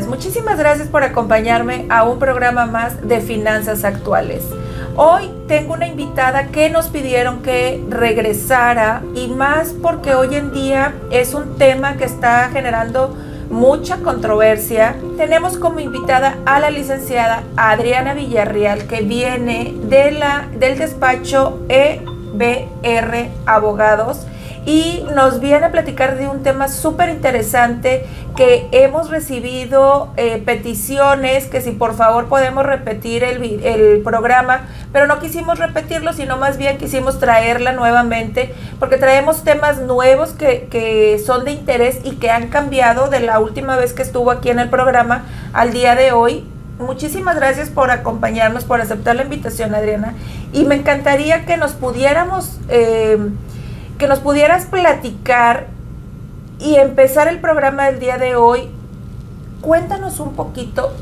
Muchísimas gracias por acompañarme a un programa más de Finanzas Actuales. Hoy tengo una invitada que nos pidieron que regresara, y más porque hoy en día es un tema que está generando mucha controversia. Tenemos como invitada a la licenciada Adriana Villarreal, que viene del despacho EBR Abogados, y nos viene a platicar de un tema súper interesante que hemos recibido peticiones, que si por favor podemos repetir el programa, pero no quisimos repetirlo, sino más bien quisimos traerla nuevamente, porque traemos temas nuevos que son de interés y que han cambiado de la última vez que estuvo aquí en el programa al día de hoy. Muchísimas gracias por acompañarnos, por aceptar la invitación, Adriana, y me encantaría que nos pudieras platicar y empezar el programa del día de hoy. Cuéntanos un poquito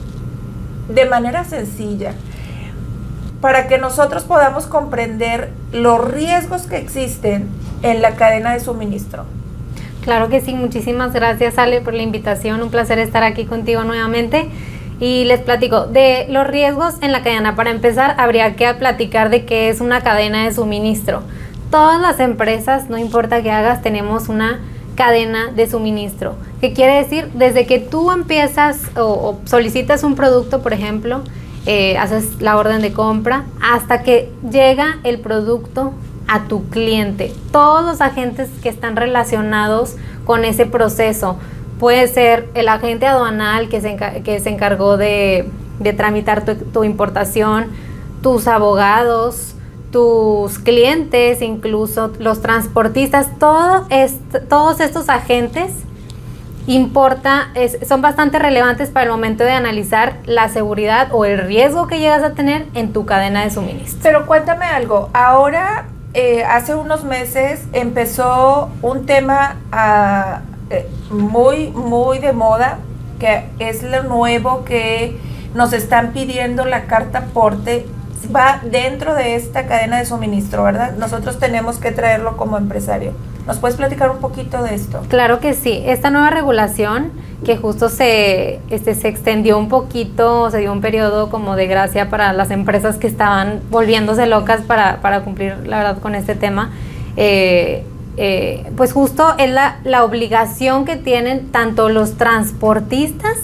de manera sencilla para que nosotros podamos comprender los riesgos que existen en la cadena de suministro. Claro que sí, muchísimas gracias, Ale, por la invitación. Un placer estar aquí contigo nuevamente. Y les platico de los riesgos en la cadena. Para empezar, habría que platicar de qué es una cadena de suministro. Todas las empresas, no importa qué hagas, tenemos una cadena de suministro. ¿Qué quiere decir? Desde que tú empiezas o solicitas un producto, por ejemplo, haces la orden de compra, hasta que llega el producto a tu cliente. Todos los agentes que están relacionados con ese proceso. Puede ser el agente aduanal que se encargó de tramitar tu importación, tus abogados, tus clientes, incluso los transportistas. Todos estos agentes son bastante relevantes para el momento de analizar la seguridad o el riesgo que llegas a tener en tu cadena de suministro. Pero cuéntame algo, ahora hace unos meses empezó un tema muy, muy de moda, que es lo nuevo que nos están pidiendo, la carta aporte. Va dentro de esta cadena de suministro, ¿verdad? Nosotros tenemos que traerlo como empresario. ¿Nos puedes platicar un poquito de esto? Claro que sí. Esta nueva regulación que justo se extendió un poquito, se dio un periodo como de gracia para las empresas que estaban volviéndose locas para cumplir, la verdad, con este tema. Pues justo es la obligación que tienen tanto los transportistas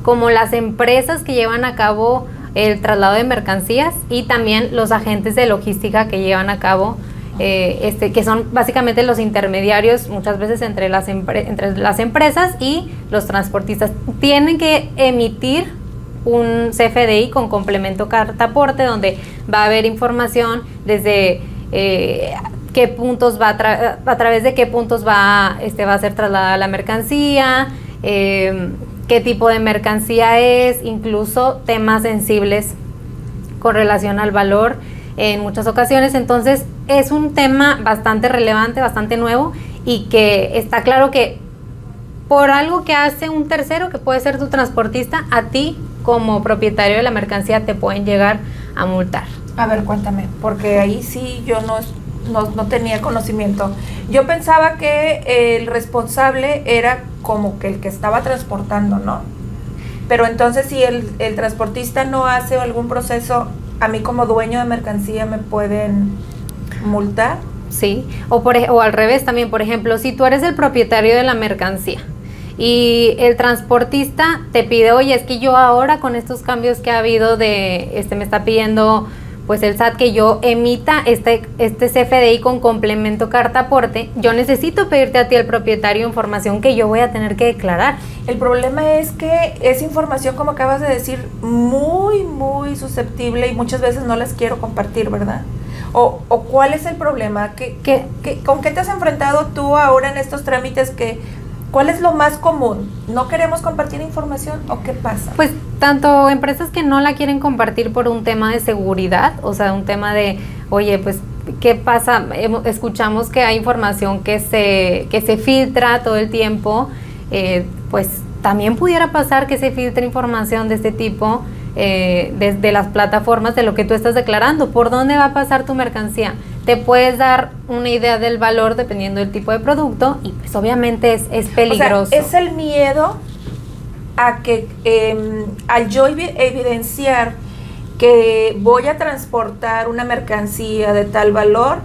como las empresas que llevan a cabo el traslado de mercancías, y también los agentes de logística que llevan a cabo, que son básicamente los intermediarios muchas veces entre las empresas y los transportistas. Tienen que emitir un CFDI con complemento carta aporte, donde va a haber información desde qué puntos a través de qué puntos va a ser trasladada la mercancía, qué tipo de mercancía es, incluso temas sensibles con relación al valor en muchas ocasiones. Entonces es un tema bastante relevante, bastante nuevo, y que está claro que por algo que hace un tercero, que puede ser tu transportista, a ti como propietario de la mercancía te pueden llegar a multar. A ver, cuéntame, porque ahí sí yo no tenía conocimiento. Yo pensaba que el responsable era como que el que estaba transportando, ¿no? Pero entonces, si el transportista no hace algún proceso, a mí como dueño de mercancía me pueden multar. Sí, o al revés también. Por ejemplo, si tú eres el propietario de la mercancía y el transportista te pide, oye, es que yo ahora con estos cambios que ha habido me está pidiendo pues el SAT que yo emita este CFDI con complemento carta aporte, yo necesito pedirte a ti, el propietario, información que yo voy a tener que declarar. El problema es que es información, como acabas de decir, muy, muy susceptible, y muchas veces no las quiero compartir, ¿verdad? ¿O cuál es el problema? ¿Con qué te has enfrentado tú ahora en estos trámites? ¿Cuál es lo más común? ¿No queremos compartir información o qué pasa? Pues tanto empresas que no la quieren compartir por un tema de seguridad, o sea, un tema de, oye, pues, ¿qué pasa? Escuchamos que hay información que se filtra todo el tiempo, pues también pudiera pasar que se filtre información de este tipo desde las plataformas de lo que tú estás declarando. ¿Por dónde va a pasar tu mercancía? Te puedes dar una idea del valor dependiendo del tipo de producto, y pues obviamente es peligroso. O sea, es el miedo a que al yo evidenciar que voy a transportar una mercancía de tal valor,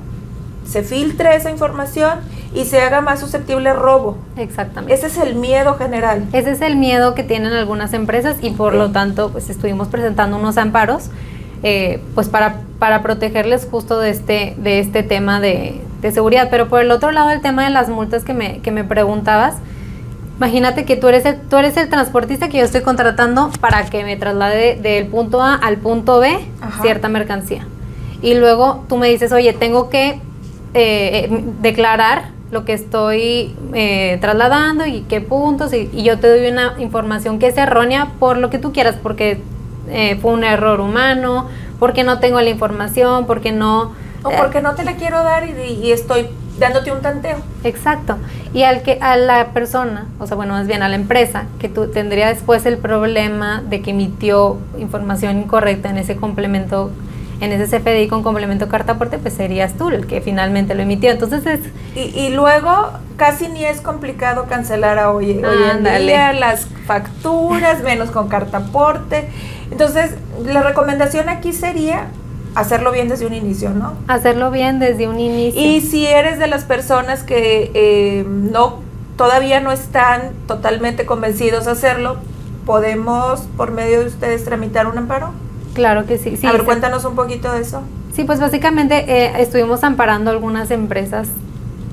se filtre esa información y se haga más susceptible al robo. Exactamente. Ese es el miedo general. Ese es el miedo que tienen algunas empresas y por lo tanto pues estuvimos presentando unos amparos pues para protegerles justo de este tema de seguridad. Pero por el otro lado, el tema de las multas que me preguntabas, imagínate que tú eres el transportista que yo estoy contratando para que me traslade del punto A al punto B. Ajá. Cierta mercancía. Y luego tú me dices, oye, tengo que declarar lo que estoy trasladando y qué puntos, y yo te doy una información que es errónea por lo que tú quieras, porque fue un error humano, porque no tengo la información, porque no... O porque no te la quiero dar y estoy dándote un tanteo. Exacto. Y a la persona, o sea, bueno, más bien a la empresa, que tú tendría después el problema de que emitió información incorrecta en ese complemento, en ese CFDI con complemento carta aporte, pues serías tú el que finalmente lo emitió. Entonces es... Y luego casi ni es complicado cancelar hoy en día las facturas, menos con carta aporte. Entonces, la recomendación aquí sería hacerlo bien desde un inicio, ¿no? Hacerlo bien desde un inicio. Y si eres de las personas que todavía no están totalmente convencidos de hacerlo, ¿podemos, por medio de ustedes, tramitar un amparo? Claro que sí. A ver, cuéntanos un poquito de eso. Sí, pues básicamente estuvimos amparando algunas empresas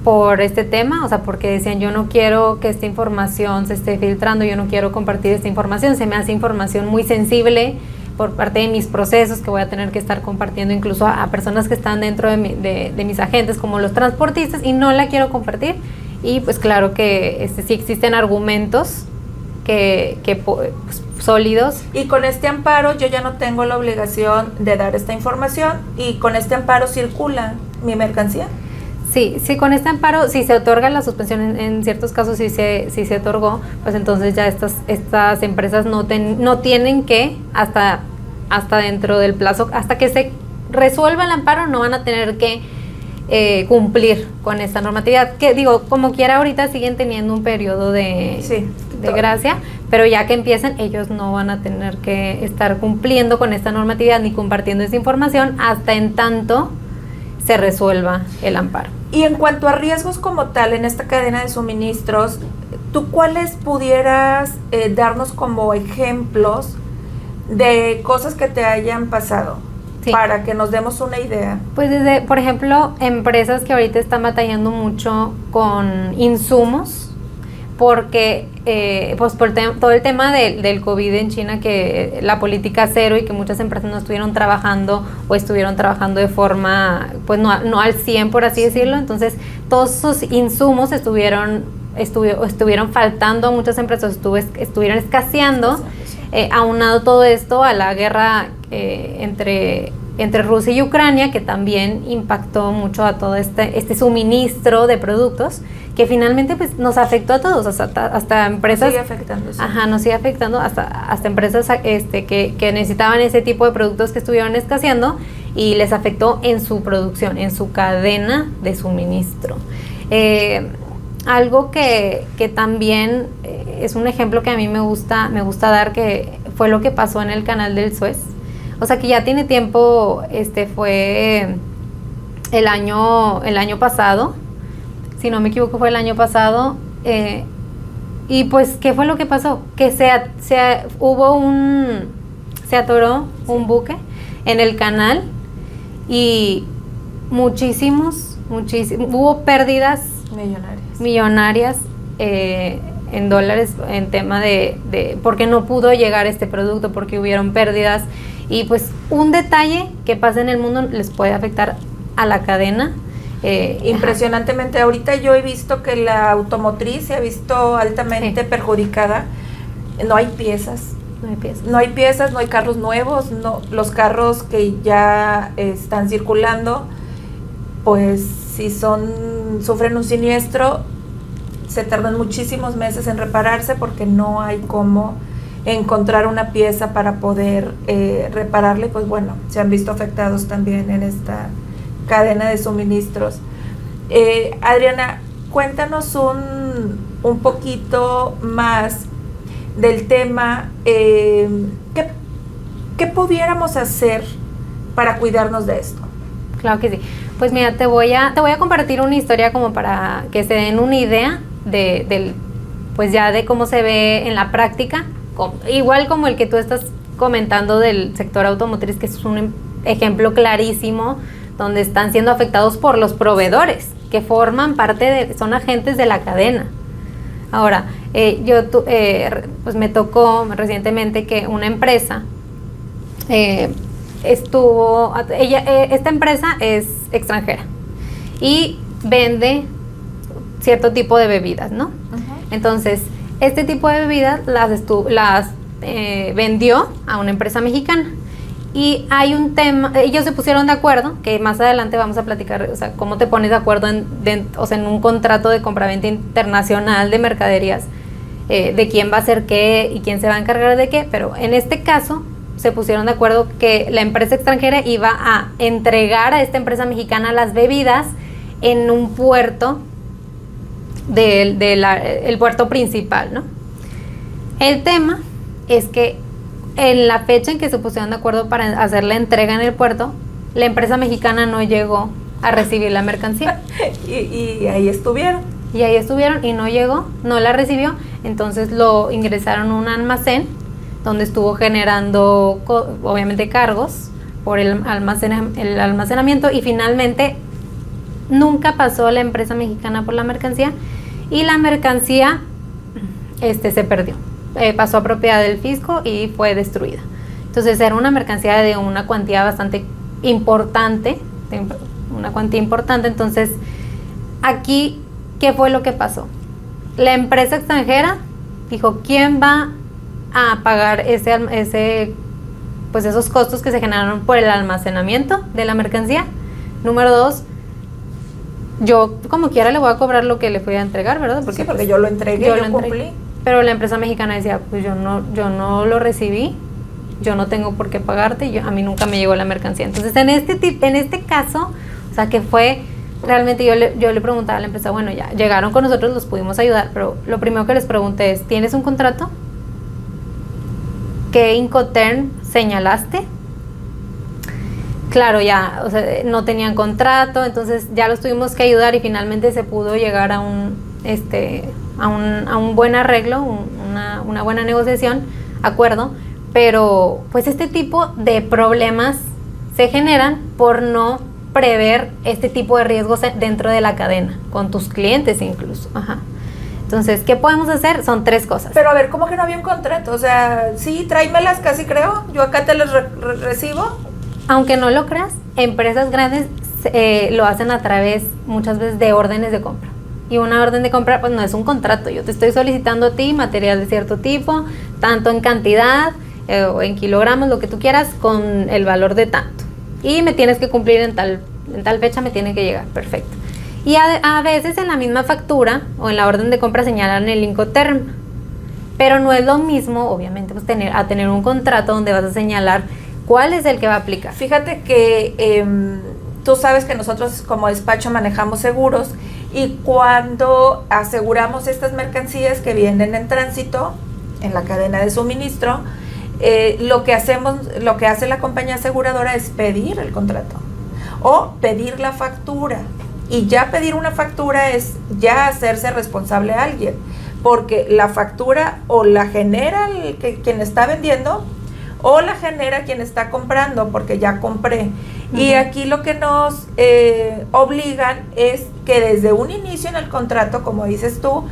por este tema, o sea, porque decían, yo no quiero que esta información se esté filtrando, yo no quiero compartir esta información, se me hace información muy sensible por parte de mis procesos que voy a tener que estar compartiendo incluso a personas que están dentro de mis agentes, como los transportistas, y no la quiero compartir. Y pues claro que sí existen argumentos que pues, sólidos. Y con este amparo yo ya no tengo la obligación de dar esta información, y con este amparo circula mi mercancía. Sí, con este amparo, si se otorga la suspensión, en ciertos casos si se otorgó, pues entonces ya estas empresas no tienen que, hasta dentro del plazo, hasta que se resuelva el amparo, no van a tener que cumplir con esta normatividad, que digo, como quiera ahorita siguen teniendo un periodo de gracia, pero ya que empiecen, ellos no van a tener que estar cumpliendo con esta normatividad ni compartiendo esa información hasta en tanto se resuelva el amparo. Y en cuanto a riesgos como tal en esta cadena de suministros, ¿tú cuáles pudieras darnos como ejemplos de cosas que te hayan pasado? Sí. Para que nos demos una idea. Pues desde, por ejemplo, empresas que ahorita están batallando mucho con insumos, porque pues por todo el tema del COVID en China, que la política cero, y que muchas empresas no estuvieron trabajando o estuvieron trabajando de forma, pues no al 100, por así decirlo. Entonces todos esos insumos estuvieron faltando a muchas empresas, estuvieron escaseando. Aunado todo esto a la guerra entre Rusia y Ucrania, que también impactó mucho a todo este suministro de productos, que finalmente pues nos afectó a todos, hasta empresas. Sigue afectando, sí. Ajá, nos sigue afectando hasta empresas que necesitaban ese tipo de productos que estuvieron escaseando, y les afectó en su producción, en su cadena de suministro. Algo que también es un ejemplo que a mí me gusta dar, que fue lo que pasó en el canal del Suez. O sea, que ya tiene tiempo, fue el año pasado, si no me equivoco fue el año pasado, y pues, ¿qué fue lo que pasó? Que se atoró un buque en el canal, y hubo pérdidas millonarias en dólares, en tema de porque no pudo llegar este producto, porque hubieron pérdidas. Y pues un detalle que pasa en el mundo les puede afectar a la cadena. Impresionantemente. Ahorita yo he visto que la automotriz se ha visto altamente perjudicada. No hay piezas. No hay carros nuevos. Los carros que ya están circulando, pues si sufren un siniestro, se tardan muchísimos meses en repararse, porque no hay cómo encontrar una pieza para poder repararle. Pues bueno, se han visto afectados también en esta cadena de suministros. Adriana, cuéntanos un poquito más del tema, ¿qué pudiéramos hacer para cuidarnos de esto? Claro que sí. Pues mira, te voy a compartir una historia como para que se den una idea pues ya de cómo se ve en la práctica, igual como el que tú estás comentando del sector automotriz, que es un ejemplo clarísimo donde están siendo afectados por los proveedores que forman parte son agentes de la cadena. Ahora, pues me tocó recientemente que una empresa esta empresa es extranjera y vende cierto tipo de bebidas, ¿no? Uh-huh. Entonces, este tipo de bebidas las vendió a una empresa mexicana. Y hay un tema, ellos se pusieron de acuerdo, que más adelante vamos a platicar, o sea, cómo te pones de acuerdo en un contrato de compraventa internacional de mercaderías, de quién va a hacer qué y quién se va a encargar de qué, pero en este caso se pusieron de acuerdo que la empresa extranjera iba a entregar a esta empresa mexicana las bebidas en un puerto, el puerto principal, ¿no? El tema es que en la fecha en que se pusieron de acuerdo para hacer la entrega en el puerto, la empresa mexicana no llegó a recibir la mercancía. y ahí estuvieron. Y ahí estuvieron y no llegó, no la recibió, entonces lo ingresaron a un almacén donde estuvo generando obviamente cargos por el almacenamiento y finalmente nunca pasó la empresa mexicana por la mercancía y la mercancía se perdió. Pasó a propiedad del fisco y fue destruida. Entonces era una mercancía de una cuantía bastante importante, entonces aquí, ¿qué fue lo que pasó? La empresa extranjera dijo, ¿quién va a pagar pues esos costos que se generaron por el almacenamiento de la mercancía? Número 2, yo como quiera le voy a cobrar lo que le fui a entregar, ¿verdad? Porque yo lo entregué, yo cumplí. Pero la empresa mexicana decía, pues yo no lo recibí, yo no tengo por qué pagarte, a mí nunca me llegó la mercancía. Entonces en este caso, o sea que fue, realmente yo le preguntaba a la empresa, bueno, ya llegaron con nosotros, los pudimos ayudar, pero lo primero que les pregunté es, ¿tienes un contrato? ¿Qué Incoterm señalaste? Claro, ya, o sea, no tenían contrato, entonces ya los tuvimos que ayudar y finalmente se pudo llegar a un buen arreglo, una buena negociación, acuerdo, pero pues este tipo de problemas se generan por no prever este tipo de riesgos dentro de la cadena, con tus clientes incluso. Ajá. Entonces, ¿qué podemos hacer? Son 3 cosas. Pero a ver, ¿cómo que no había un contrato? O sea, sí, tráemelas casi creo, yo acá te las recibo. Aunque no lo creas, empresas grandes lo hacen a través muchas veces de órdenes de compra. Y una orden de compra pues no es un contrato, yo te estoy solicitando a ti material de cierto tipo, tanto en cantidad o en kilogramos, lo que tú quieras, con el valor de tanto. Y me tienes que cumplir en tal fecha, me tiene que llegar, perfecto. Y a veces en la misma factura o en la orden de compra señalan el Incoterm, pero no es lo mismo, obviamente, pues tener un contrato donde vas a señalar cuál es el que va a aplicar. Fíjate que tú sabes que nosotros como despacho manejamos seguros y cuando aseguramos estas mercancías que vienen en tránsito en la cadena de suministro, lo que hace la compañía aseguradora es pedir el contrato o pedir la factura. Y ya pedir una factura es ya hacerse responsable a alguien, porque la factura o la genera quien está vendiendo o la genera quien está comprando, porque ya compré. Uh-huh. Y aquí lo que nos obligan es que desde un inicio en el contrato, como dices tú,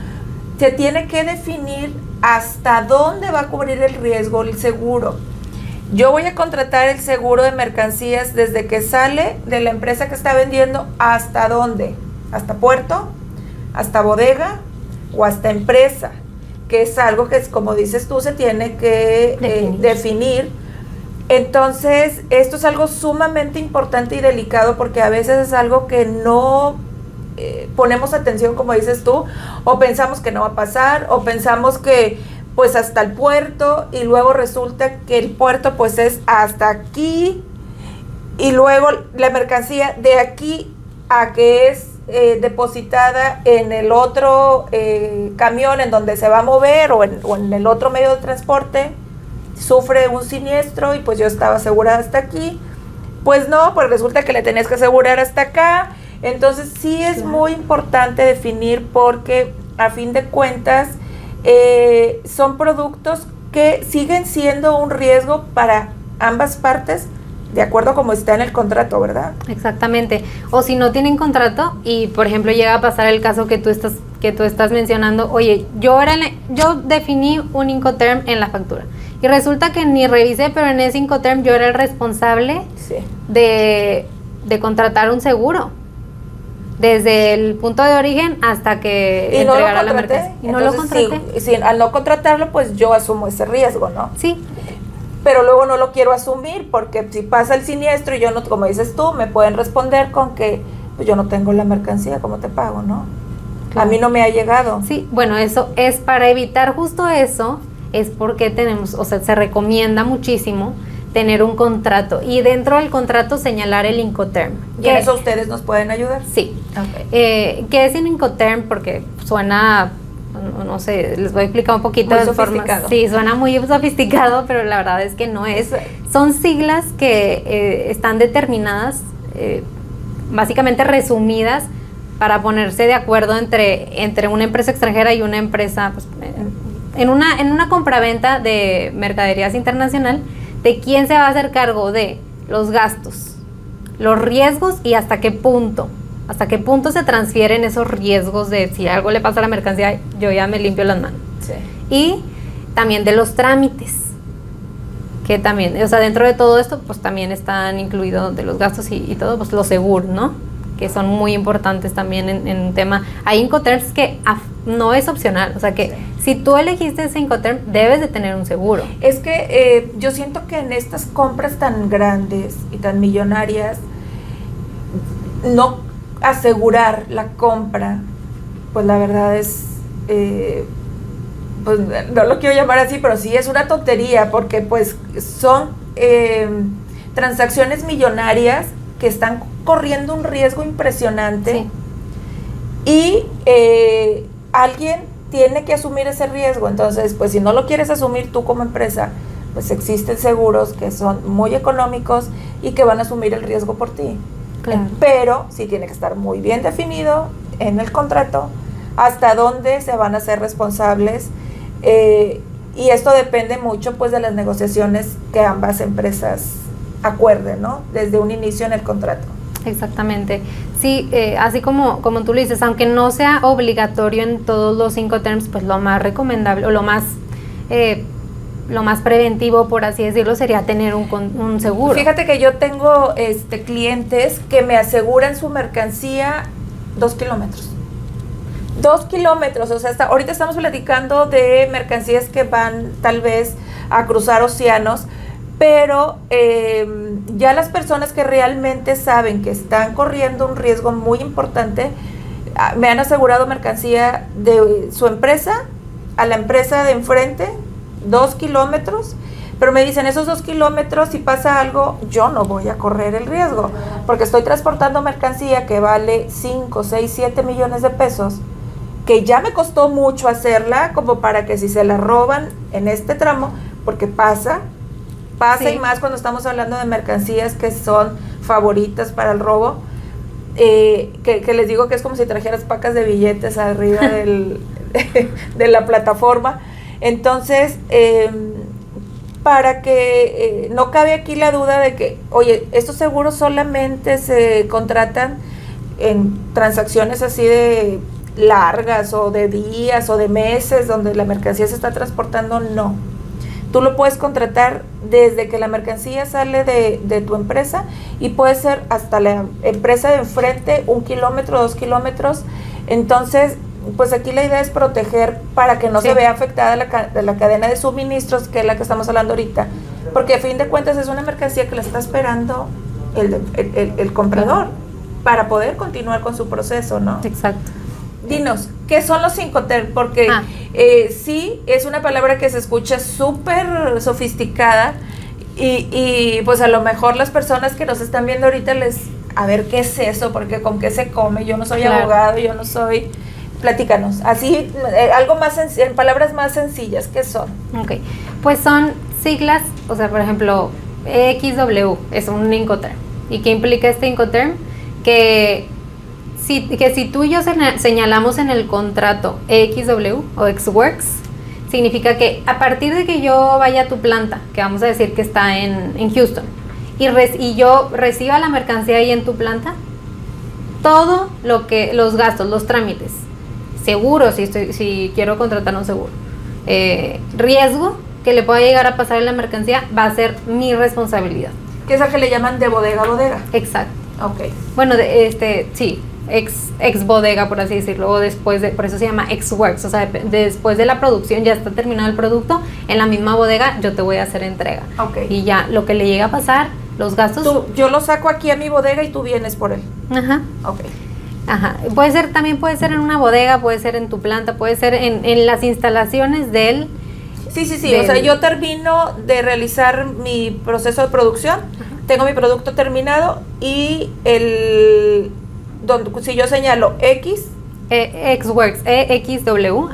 se tiene que definir hasta dónde va a cubrir el riesgo el seguro. Yo voy a contratar el seguro de mercancías desde que sale de la empresa que está vendiendo hasta dónde, hasta puerto, hasta bodega o hasta empresa, que es algo que, como dices tú, se tiene que definir. Entonces, esto es algo sumamente importante y delicado porque a veces es algo que no ponemos atención, como dices tú, o pensamos que no va a pasar, o pensamos que pues hasta el puerto, y luego resulta que el puerto pues es hasta aquí, y luego la mercancía de aquí a que es depositada en el otro camión en donde se va a mover o en el otro medio de transporte, sufre un siniestro y pues yo estaba asegurada hasta aquí. Pues no, pues resulta que le tenías que asegurar hasta acá. Entonces sí es muy importante definir, porque a fin de cuentas son productos que siguen siendo un riesgo para ambas partes, de acuerdo a como está en el contrato, ¿verdad? Exactamente. O si no tienen contrato y, por ejemplo, llega a pasar el caso que tú estás mencionando, oye, yo definí un Incoterm en la factura y resulta que ni revisé, pero en ese Incoterm yo era el responsable de contratar un seguro desde el punto de origen hasta que entregara la mercancía. Y no lo contraté. Sí, al no contratarlo, pues yo asumo ese riesgo, ¿no? Sí. Pero luego no lo quiero asumir, porque si pasa el siniestro y yo no, como dices tú, me pueden responder con que pues yo no tengo la mercancía, ¿cómo te pago, no? Claro. A mí no me ha llegado. Sí, bueno, eso es para evitar justo eso, es porque tenemos, o sea, se recomienda muchísimo tener un contrato y dentro del contrato señalar el Incoterm. ¿Y en eso ustedes nos pueden ayudar? Sí. Okay. ¿Qué es un Incoterm? Porque suena, no sé, les voy a explicar un poquito muy de forma. Sí, suena muy sofisticado, pero la verdad es que no es. Son siglas que están determinadas, básicamente resumidas, para ponerse de acuerdo entre una empresa extranjera y una empresa, pues, en una compraventa de mercaderías internacional, de quién se va a hacer cargo de los gastos, los riesgos y hasta qué punto se transfieren esos riesgos de si algo le pasa a la mercancía, yo ya me limpio las manos. Sí. Y también de los trámites, que también, o sea, dentro de todo esto, pues también están incluidos de los gastos y todo, pues los seguros, ¿no? Que son muy importantes también en un tema. Hay Incoterms que no es opcional, o sea que si tú elegiste ese Incoterm, debes de tener un seguro. Es que yo siento que en estas compras tan grandes y tan millonarias, no asegurar la compra, pues la verdad es, pues no lo quiero llamar así, pero sí es una tontería, porque pues son transacciones millonarias que están corriendo un riesgo impresionante. Sí. Y alguien tiene que asumir ese riesgo. Entonces, pues si no lo quieres asumir tú como empresa, pues existen seguros que son muy económicos y que van a asumir el riesgo por ti. Claro. Pero sí tiene que estar muy bien definido en el contrato hasta dónde se van a hacer responsables, y esto depende mucho pues de las negociaciones que ambas empresas acuerden, ¿no? Desde un inicio en el contrato. Exactamente. Sí, así como tú lo dices, aunque no sea obligatorio en todos los Incoterms, pues lo más recomendable o lo más preventivo, por así decirlo, sería tener un seguro. Fíjate que yo tengo clientes que me aseguran su mercancía 2 kilómetros. 2 kilómetros, o sea, ahorita estamos platicando de mercancías que van tal vez a cruzar océanos, pero ya las personas que realmente saben que están corriendo un riesgo muy importante, me han asegurado mercancía de su empresa a la empresa de enfrente, 2 kilómetros, pero me dicen, esos 2 kilómetros, si pasa algo, yo no voy a correr el riesgo, porque estoy transportando mercancía que vale 5, 6, 7 millones de pesos, que ya me costó mucho hacerla, como para que si se la roban en este tramo, porque pasa sí. Y más cuando estamos hablando de mercancías que son favoritas para el robo, que les digo que es como si trajeras pacas de billetes arriba de la plataforma. Entonces, para que no cabe aquí la duda de que, oye, estos seguros solamente se contratan en transacciones así de largas o de días o de meses donde la mercancía se está transportando, no. Tú lo puedes contratar desde que la mercancía sale de tu empresa y puede ser hasta la empresa de enfrente, 1 kilómetro, 2 kilómetros. Entonces, pues aquí la idea es proteger para que no se vea afectada la cadena de suministros, que es la que estamos hablando ahorita. Porque a fin de cuentas es una mercancía que la está esperando el comprador para poder continuar con su proceso, ¿no? Exacto. Dinos, ¿qué son los Incoterm? Porque sí, es una palabra que se escucha súper sofisticada y pues a lo mejor las personas que nos están viendo ahorita les a ver qué es eso, porque con qué se come, yo no soy Claro. abogado, yo no soy... Platícanos, así, algo más en palabras más sencillas, ¿qué son? Ok, pues son siglas, o sea, por ejemplo, EXW es un Incoterm. ¿Y qué implica este Incoterm? Que si tú y yo señalamos en el contrato EXW o Xworks, significa que a partir de que yo vaya a tu planta, que vamos a decir que está en Houston, y yo reciba la mercancía ahí en tu planta, todo lo que, los gastos, los trámites, seguro, si quiero contratar un seguro, riesgo que le pueda llegar a pasar en la mercancía, va a ser mi responsabilidad. Que es la que le llaman de bodega a bodega. Exacto. Ok. Bueno, sí, ex bodega, por así decirlo, o por eso se llama ex works, o sea, después de la producción, ya está terminado el producto, en la misma bodega yo te voy a hacer entrega. Ok. Y ya, lo que le llega a pasar, los gastos... Yo lo saco aquí a mi bodega y tú vienes por él. Ajá. Ok. Ajá, también puede ser en una bodega, puede ser en tu planta, puede ser en las instalaciones del... Sí, o sea, yo termino de realizar mi proceso de producción, tengo mi producto terminado y si yo señalo X, Xworks, EXW.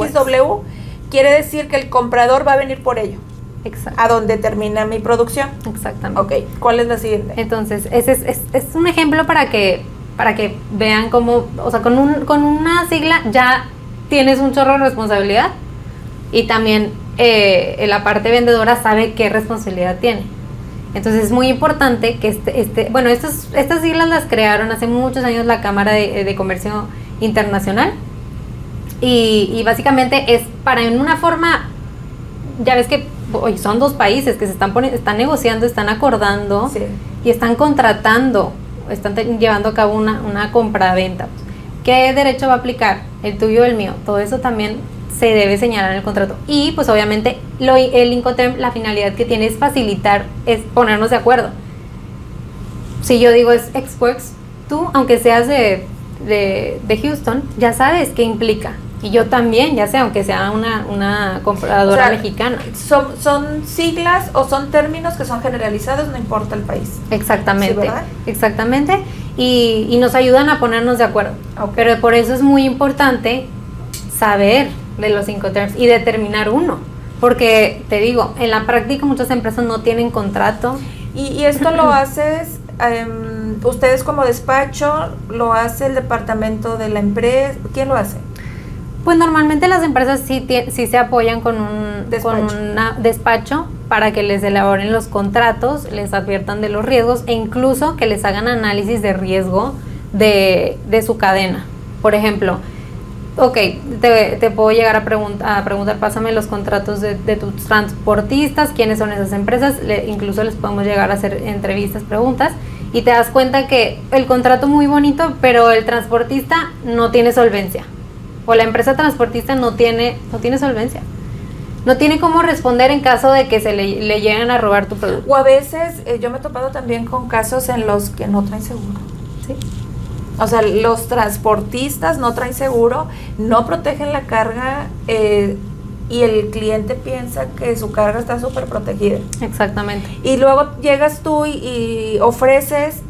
XW, quiere decir que el comprador va a venir por ello, Exacto. a donde termina mi producción. Exactamente. Ok, ¿cuál es la siguiente? Entonces, ese es un ejemplo para que vean cómo, o sea, con una sigla ya tienes un chorro de responsabilidad y también la parte vendedora sabe qué responsabilidad tiene. Entonces es muy importante que estas siglas las crearon hace muchos años la Cámara de Comercio Internacional y básicamente es para en una forma, ya ves que hoy son dos países que están negociando, están acordando, Sí. y están contratando, están llevando a cabo una compra-venta. ¿Qué derecho va a aplicar? ¿El tuyo o el mío? Todo eso también se debe señalar en el contrato. Y pues obviamente el Incoterm, la finalidad que tiene es facilitar, es ponernos de acuerdo. Si yo digo es Xworks, tú, aunque seas de Houston, ya sabes qué implica. Y yo también, ya sé, aunque sea una compradora mexicana. Son siglas o son términos que son generalizados, no importa el país. Exactamente. Sí, ¿verdad? Exactamente. Y nos ayudan a ponernos de acuerdo. Okay. Pero por eso es muy importante saber de los Incoterms y determinar uno. Porque, te digo, en la práctica muchas empresas no tienen contrato. Y esto lo haces, ustedes como despacho, lo hace el departamento de la empresa, ¿quién lo hace? Pues normalmente las empresas sí se apoyan con un despacho para que les elaboren los contratos, les adviertan de los riesgos e incluso que les hagan análisis de riesgo de su cadena. Por ejemplo, ok, te puedo llegar a preguntar, pásame los contratos de tus transportistas, quiénes son esas empresas, incluso les podemos llegar a hacer entrevistas, preguntas, y te das cuenta que el contrato muy bonito, pero el transportista no tiene solvencia. O la empresa transportista no tiene solvencia. No tiene cómo responder en caso de que se le lleguen a robar tu producto. O a veces, yo me he topado también con casos en los que no traen seguro. Sí. O sea, los transportistas no traen seguro, no protegen la carga y el cliente piensa que su carga está súper protegida. Exactamente. Y luego llegas tú y ofreces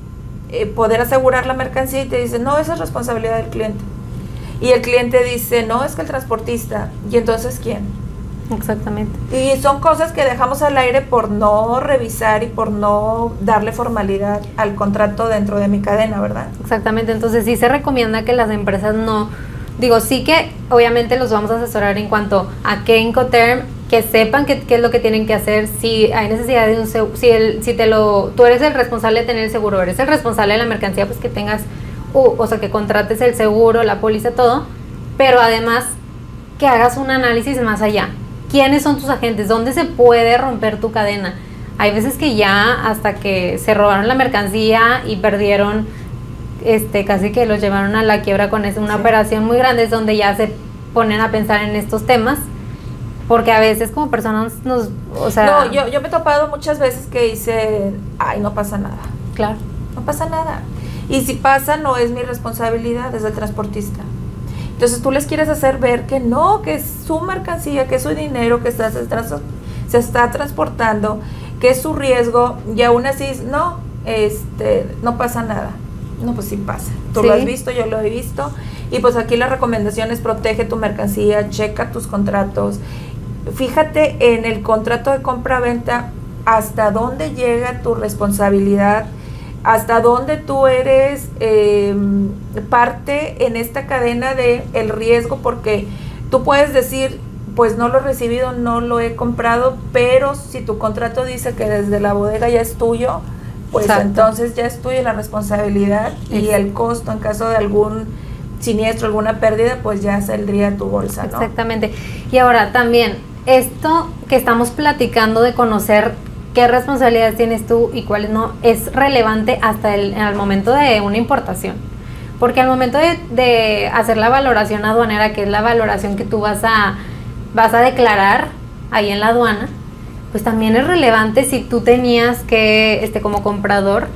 poder asegurar la mercancía y te dicen, no, esa es responsabilidad del cliente. Y el cliente dice, no, es que el transportista. ¿Y entonces quién? Exactamente. Y son cosas que dejamos al aire por no revisar y por no darle formalidad al contrato dentro de mi cadena, ¿verdad? Exactamente. Entonces sí se recomienda que las empresas sí que obviamente los vamos a asesorar en cuanto a qué Incoterm, que sepan qué es lo que tienen que hacer, si hay necesidad de un seguro, tú eres el responsable de tener el seguro, eres el responsable de la mercancía, pues que tengas o sea, que contrates el seguro, la póliza, todo, pero además que hagas un análisis más allá. ¿Quiénes son tus agentes? ¿Dónde se puede romper tu cadena? Hay veces que ya hasta que se robaron la mercancía y perdieron, casi que los llevaron a la quiebra con una operación muy grande, es donde ya se ponen a pensar en estos temas, porque a veces como personas No, yo me he topado muchas veces que dicen, ay, no pasa nada. Claro. No pasa nada. Y si pasa, no es mi responsabilidad, es del transportista. Entonces tú les quieres hacer ver que no, que es su mercancía, que es su dinero, que se está transportando, que es su riesgo, y aún así, no, no pasa nada. No, pues sí pasa. Tú Sí. lo has visto, yo lo he visto. Y pues aquí la recomendación es protege tu mercancía, checa tus contratos. Fíjate en el contrato de compra-venta hasta dónde llega tu responsabilidad, hasta dónde tú eres parte en esta cadena de el riesgo, porque tú puedes decir, pues no lo he recibido, no lo he comprado, pero si tu contrato dice que desde la bodega ya es tuyo, pues Exacto. entonces ya es tuya la responsabilidad y el costo en caso de algún siniestro, alguna pérdida, pues ya saldría a tu bolsa, ¿no? Exactamente. Y ahora también, esto que estamos platicando de conocer qué responsabilidades tienes tú y cuáles no, es relevante hasta en el momento de una importación. Porque al momento de hacer la valoración aduanera, que es la valoración que tú vas a declarar ahí en la aduana, pues también es relevante si tú tenías que, como comprador,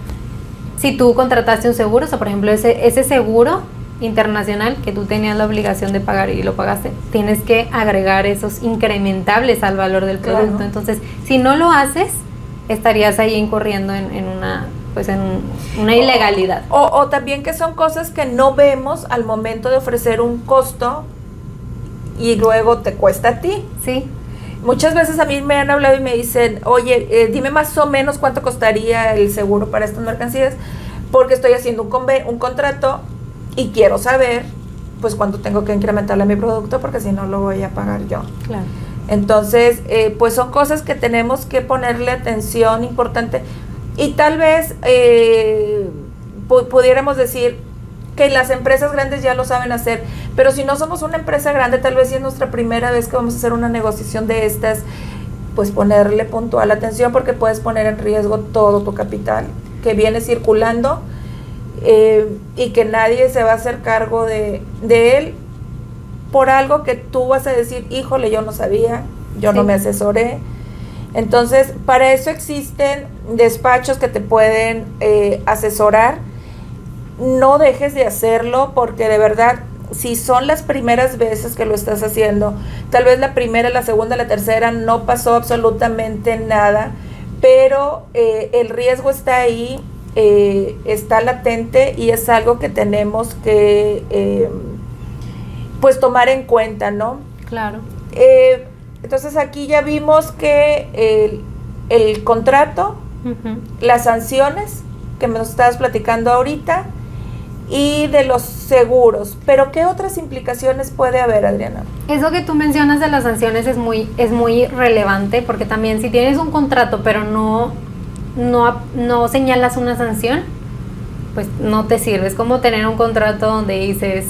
si tú contrataste un seguro, o sea, por ejemplo, ese seguro internacional que tú tenías la obligación de pagar y lo pagaste, tienes que agregar esos incrementables al valor del producto. Claro. Entonces, si no lo haces, estarías ahí incurriendo en una ilegalidad. O también que son cosas que no vemos al momento de ofrecer un costo y luego te cuesta a ti. Sí, Muchas veces a mí me han hablado y me dicen, oye, dime más o menos cuánto costaría el seguro para estas mercancías, porque estoy haciendo un contrato y quiero saber, pues, cuánto tengo que incrementarle a mi producto, porque si no lo voy a pagar yo. claro. Entonces, pues son cosas que tenemos que ponerle atención importante. Y tal vez pudiéramos decir que las empresas grandes ya lo saben hacer, pero si no somos una empresa grande, tal vez si es nuestra primera vez que vamos a hacer una negociación de estas, pues ponerle puntual atención, porque puedes poner en riesgo todo tu capital que viene circulando y que nadie se va a hacer cargo de él por algo que tú vas a decir, híjole, yo no sabía, yo Sí. no me asesoré. Entonces, para eso existen despachos que te pueden asesorar. No dejes de hacerlo, porque de verdad, si son las primeras veces que lo estás haciendo, tal vez la primera, la segunda, la tercera, no pasó absolutamente nada, pero el riesgo está ahí, está latente, y es algo que tenemos que pues tomar en cuenta, ¿no? Claro. Entonces aquí ya vimos que el contrato, Ujú. las sanciones que me estabas platicando ahorita, y de los seguros. Pero ¿qué otras implicaciones puede haber, Adriana? Eso que tú mencionas de las sanciones es muy relevante, porque también si tienes un contrato pero no señalas una sanción, pues no te sirve. Es como tener un contrato donde dices,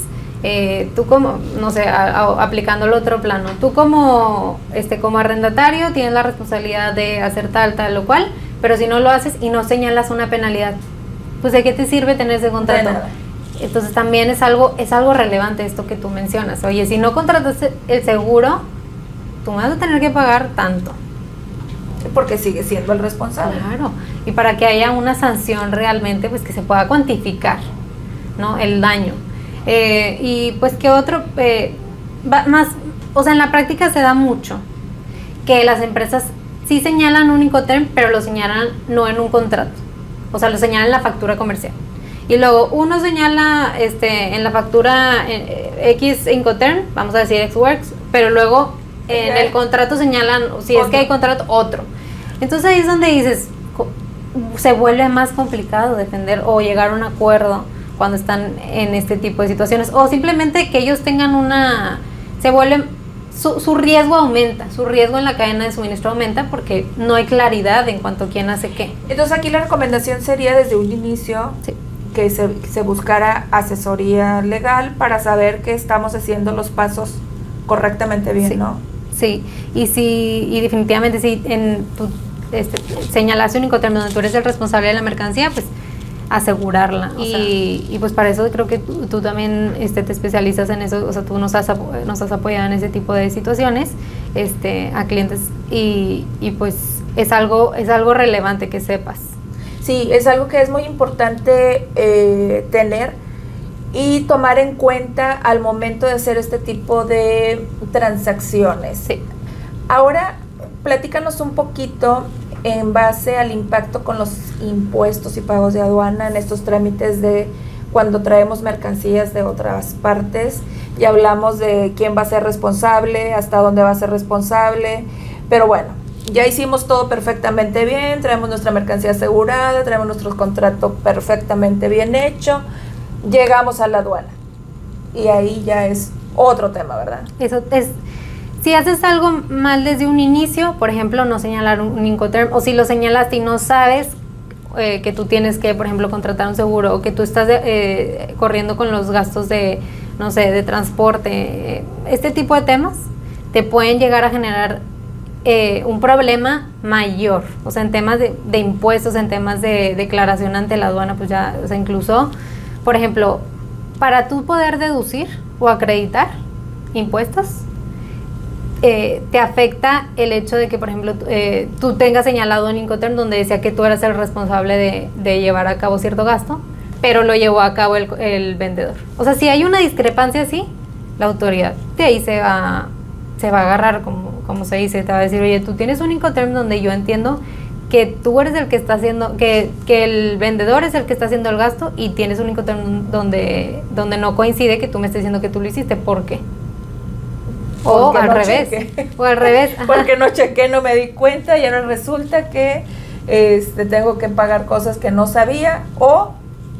tú como, no sé, aplicando el otro plano, tú como arrendatario tienes la responsabilidad de hacer tal o cual, pero si no lo haces y no señalas una penalidad, pues ¿de qué te sirve tener ese contrato? De nada. Entonces también es algo relevante esto que tú mencionas. Oye, si no contratas el seguro, tú vas a tener que pagar tanto. Porque sigue siendo el responsable. Claro. Y para que haya una sanción realmente, pues que se pueda cuantificar, ¿no? El daño. Y pues que otro, más, o sea, en la práctica se da mucho que las empresas sí señalan un Incoterm, pero lo señalan no en un contrato. O sea, lo señalan en la factura comercial. Y luego uno señala en la factura X Incoterm, vamos a decir Xworks, pero luego en el contrato señalan, si es que hay contrato, otro. Entonces ahí es donde dices, se vuelve más complicado defender o llegar a un acuerdo cuando están en este tipo de situaciones. O simplemente que ellos tengan su riesgo aumenta, su riesgo en la cadena de suministro aumenta porque no hay claridad en cuanto a quién hace qué. Entonces aquí la recomendación sería desde un inicio Sí. que se buscara asesoría legal para saber que estamos haciendo los pasos correctamente bien, Sí. ¿no? Sí, y definitivamente si tú señalaste un Incoterm donde tú eres el responsable de la mercancía, pues asegurarla. Y pues para eso creo que tú también te especializas en eso, o sea, tú nos has apoyado en ese tipo de situaciones a clientes y pues es algo relevante que sepas. Sí, es algo que es muy importante tener y tomar en cuenta al momento de hacer este tipo de transacciones. Sí. Ahora, platícanos un poquito en base al impacto con los impuestos y pagos de aduana en estos trámites de cuando traemos mercancías de otras partes. Ya hablamos de quién va a ser responsable, hasta dónde va a ser responsable, pero bueno, ya hicimos todo perfectamente bien, traemos nuestra mercancía asegurada, traemos nuestro contrato perfectamente bien hecho, llegamos a la aduana y ahí ya es otro tema, ¿verdad? Eso es, si haces algo mal desde un inicio, por ejemplo, no señalar un Incoterm, o si lo señalaste y no sabes que tú tienes que, por ejemplo, contratar un seguro, o que tú estás corriendo con los gastos de, no sé, de transporte, este tipo de temas te pueden llegar a generar un problema mayor, o sea, en temas de impuestos, en temas de declaración ante la aduana, pues ya, o sea, incluso, por ejemplo, para tú poder deducir o acreditar impuestos, te afecta el hecho de que, por ejemplo, tú tengas señalado en Incoterm donde decía que tú eras el responsable de llevar a cabo cierto gasto, pero lo llevó a cabo el vendedor. O sea, si hay una discrepancia así, la autoridad de ahí se va a agarrar, como se dice, te va a decir, oye, tú tienes un Incoterm donde yo entiendo que tú eres el que está haciendo, que el vendedor es el que está haciendo el gasto, y tienes un Incoterm donde no coincide que tú me estés diciendo que tú lo hiciste, ¿por qué? O al revés. O al revés. Porque no chequé, no me di cuenta y ahora resulta que tengo que pagar cosas que no sabía, o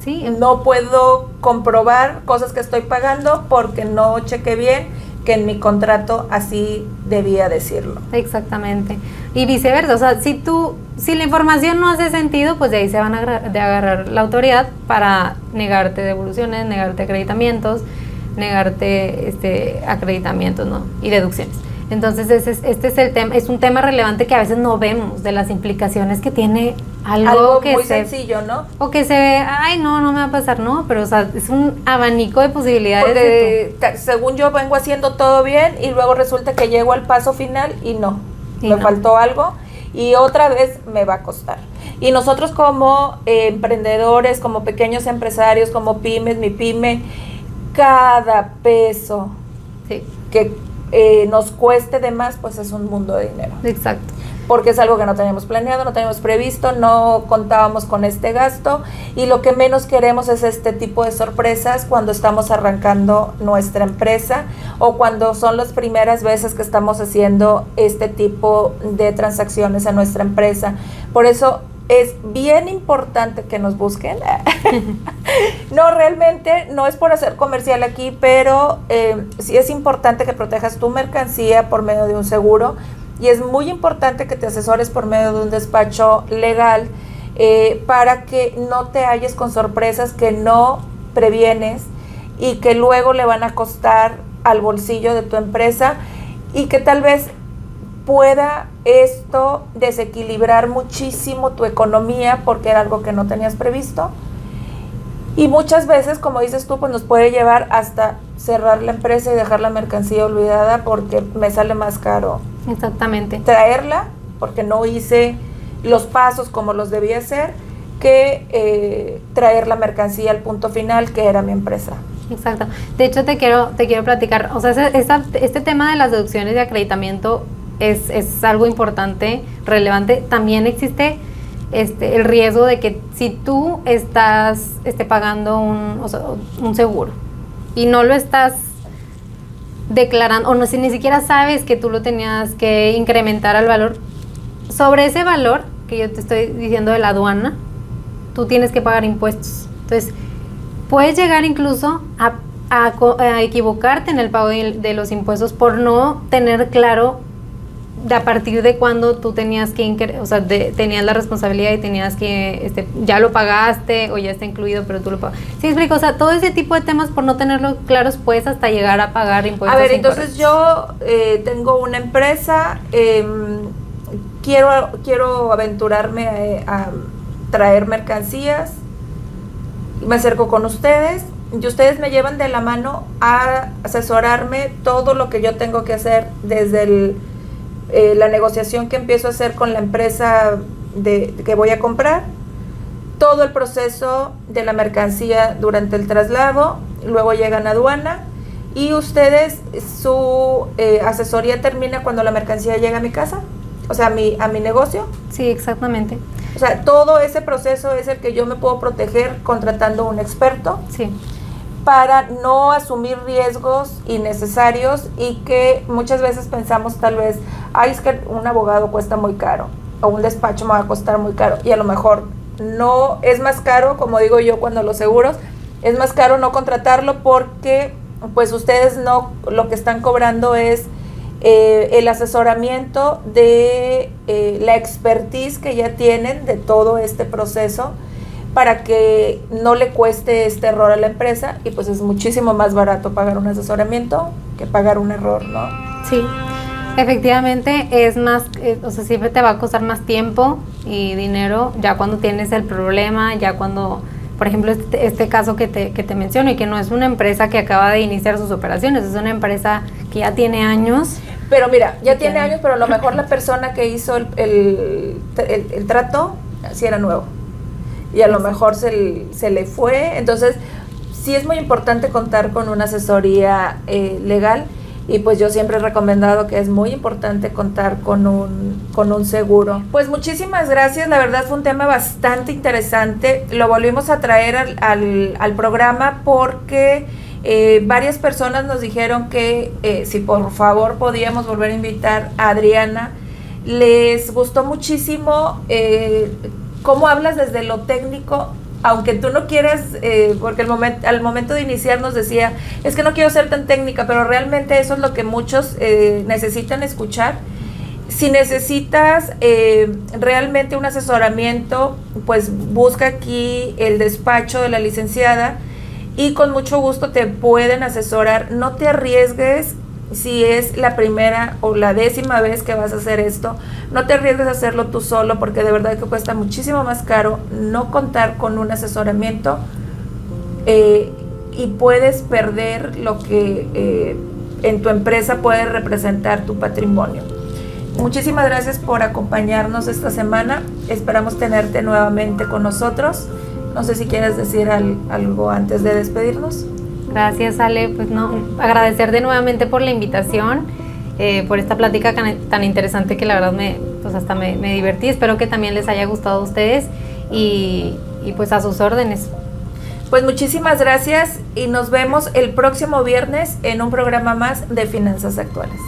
sí, no puedo comprobar cosas que estoy pagando porque no chequé bien que en mi contrato así debía decirlo. Exactamente. Y viceversa, o sea, si la información no hace sentido, pues de ahí se van a agarrar la autoridad para negarte devoluciones, negarte acreditamientos, negarte acreditamientos, ¿no? Y deducciones. Entonces este es el tema, es un tema relevante que a veces no vemos, de las implicaciones que tiene algo que muy sencillo, ¿no? O que se ve, ay, no me va a pasar, no, pero o sea, es un abanico de posibilidades. Porque según yo vengo haciendo todo bien y luego resulta que llego al paso final y me faltó algo y otra vez me va a costar. Y nosotros como emprendedores, como pequeños empresarios, como pymes, mi pyme, cada peso que nos cueste de más, pues es un mundo de dinero. Exacto. Porque es algo que no teníamos planeado, no teníamos previsto, no contábamos con este gasto, y lo que menos queremos es este tipo de sorpresas cuando estamos arrancando nuestra empresa o cuando son las primeras veces que estamos haciendo este tipo de transacciones en nuestra empresa. Por eso es bien importante que nos busquen. No, realmente no es por hacer comercial aquí, pero sí es importante que protejas tu mercancía por medio de un seguro, y es muy importante que te asesores por medio de un despacho legal para que no te halles con sorpresas que no previenes y que luego le van a costar al bolsillo de tu empresa, y que tal vez pueda esto desequilibrar muchísimo tu economía porque era algo que no tenías previsto. Y muchas veces, como dices tú, pues nos puede llevar hasta cerrar la empresa y dejar la mercancía olvidada porque me sale más caro. Exactamente. Traerla porque no hice los pasos como los debía hacer, que traer la mercancía al punto final, que era mi empresa. Exacto. De hecho, te quiero platicar, o sea, este tema de las deducciones de acreditamiento es algo importante, relevante. También existe el riesgo de que si tú estás pagando un seguro y no lo estás declarando, o no, si ni siquiera sabes que tú lo tenías que incrementar al valor, sobre ese valor que yo te estoy diciendo de la aduana, tú tienes que pagar impuestos. Entonces, puedes llegar incluso a equivocarte en el pago de los impuestos por no tener claro de a partir de cuándo tú tenías que, tenías la responsabilidad y tenías que, ya lo pagaste o ya está incluido, pero tú lo pagas. ¿Sí explico? O sea, todo ese tipo de temas, por no tenerlo claros, puedes hasta llegar a pagar impuestos. A ver, entonces yo tengo una empresa, quiero aventurarme a traer mercancías, me acerco con ustedes y ustedes me llevan de la mano a asesorarme todo lo que yo tengo que hacer desde la negociación que empiezo a hacer con la empresa que voy a comprar, todo el proceso de la mercancía durante el traslado, luego llegan a aduana y ustedes, su asesoría termina cuando la mercancía llega a mi casa. O sea, a mi negocio. Sí, exactamente. O sea, todo ese proceso es el que yo me puedo proteger contratando un experto. Sí. Para no asumir riesgos innecesarios y que muchas veces pensamos tal vez, ay, es que un abogado cuesta muy caro o un despacho me va a costar muy caro, y a lo mejor no es más caro, como digo yo cuando los seguros, es más caro no contratarlo porque pues ustedes no, lo que están cobrando es el asesoramiento de la expertise que ya tienen de todo este proceso, para que no le cueste este error a la empresa, y pues es muchísimo más barato pagar un asesoramiento que pagar un error, ¿no? Sí, efectivamente es más, o sea, siempre te va a costar más tiempo y dinero ya cuando tienes el problema, ya cuando, por ejemplo, este caso que te menciono, y que no es una empresa que acaba de iniciar sus operaciones, es una empresa que ya tiene años. Pero mira, ya tiene años, pero a lo mejor la persona que hizo el trato sí era nuevo. Y a lo mejor se le fue. Entonces, sí es muy importante contar con una asesoría legal, y pues yo siempre he recomendado que es muy importante contar con un seguro. Pues muchísimas gracias, la verdad fue un tema bastante interesante. Lo volvimos a traer al programa porque varias personas nos dijeron que si por favor podíamos volver a invitar a Adriana. Les gustó muchísimo cómo hablas desde lo técnico, aunque tú no quieras, porque al momento de iniciar nos decía, es que no quiero ser tan técnica, pero realmente eso es lo que muchos necesitan escuchar. Si necesitas realmente un asesoramiento, pues busca aquí el despacho de la licenciada y con mucho gusto te pueden asesorar. No te arriesgues. Si es la primera o la 10ª vez que vas a hacer esto, no te arriesgues a hacerlo tú solo, porque de verdad que cuesta muchísimo más caro no contar con un asesoramiento, y puedes perder lo que en tu empresa puede representar tu patrimonio. Muchísimas gracias por acompañarnos esta semana. Esperamos tenerte nuevamente con nosotros. No sé si quieres decir algo antes de despedirnos. Gracias, Ale. Pues no, agradecerte nuevamente por la invitación, por esta plática tan interesante que la verdad pues hasta me divertí. Espero que también les haya gustado a ustedes y pues a sus órdenes. Pues muchísimas gracias y nos vemos el próximo viernes en un programa más de Finanzas Actuales.